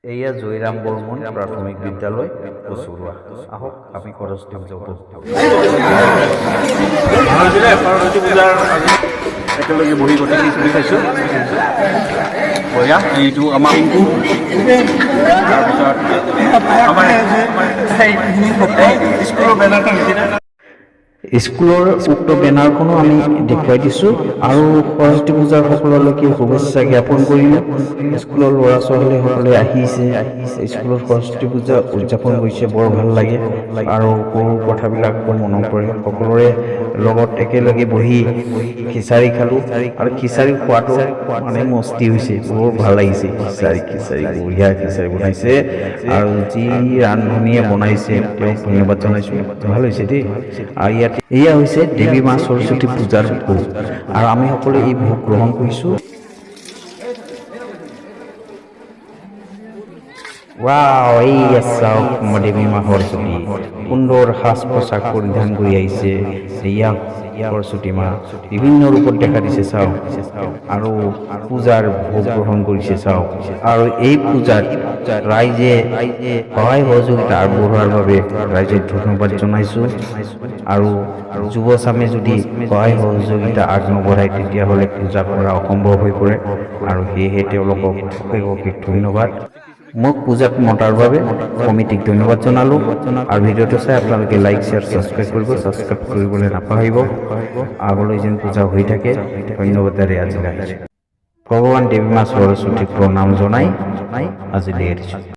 এয়া জয়ৰাম বৰ্মন প্ৰাথমিক বিদ্যালয় কচুৰুৱা। আহক আমি সৰস্বতী পূজা উপভোগ কৰোঁ। সৰস্বতী পূজাৰ একেলগে বহি গোটেইখিনি চলি খাইছোঁ। বঢ়িয়া। এইটো আমাৰ পিংকু, তাৰপিছত আমাৰ স্কুলৰ বেনাৰখন হৈছিলে। স্কুলৰ উক্ত বেনাৰখনো আমি দেখুৱাই দিছোঁ আৰু সৰস্বতী পূজাৰ সকলোলৈকে শুভেচ্ছা জ্ঞাপন কৰিলোঁ। স্কুলৰ ল'ৰা ছোৱালীসকলে আহিছে, স্কুলত সৰস্বতী পূজা উদযাপন কৰিছে, বৰ ভাল লাগে আৰু সৰু কথাবিলাক মনত পৰে। সকলোৰে লগত একেলগে বহি খিচাৰি খালোঁ আৰু খিচাৰি খোৱাটো মানে মস্তি হৈছে, বৰ ভাল লাগিছে। খিচাৰি বঢ়িয়া খিচাৰি বনাইছে আৰু যি ৰান্ধনীয়ে বনাইছে তেওঁক ধন্যবাদ জনাইছোঁ, ভাল হৈছে দেই। আৰু ইয়াত এয়া হৈছে দেৱী মা সৰস্বতী পূজাৰ ভোগ আৰু আমি সকলোৱে এই ভোগ গ্ৰহণ কৰিছোঁ। ৱাও, এইয়া চাওক দেৱী মা সৰস্বতী সুন্দৰ সাজ পোছাক পৰিধান কৰি আহিছে। এয়া সৰস্বতী মা বিভিন্ন ৰূপত দেখা দিছে চাওক, আৰু পূজাৰ ভোগ গ্ৰহণ কৰিছে চাওক। আৰু এই পূজাত ৰাইজে সহায় সহযোগিতা আগবঢ়োৱাৰ বাবে ৰাইজক ধন্যবাদ জনাইছোঁ। আৰু যুৱচামে যদি সহায় সহযোগিতা আগনবঢ়ায় তেতিয়াহ'লে পূজা কৰা অসম্ভৱ হৈ পৰে, আৰু সেয়েহে তেওঁলোকক অশেষ ধন্যবাদ। মোক পূজাত মতাৰ বাবে কমিটিক ধন্যবাদ জনালোঁ। আৰু ভিডিঅ'টো চাই আপোনালোকে লাইক শ্বেয়াৰ ছাবস্ক্ৰাইব কৰিবলৈ নাপাহৰিব। আগলৈ যেন পূজা হৈ থাকে। ধন্যবাদেৰে আজিলৈ আহিছোঁ। ভগৱান দেৱী মা সৰস্বতীক প্ৰণাম জনাই আজিলৈ এৰিছোঁ।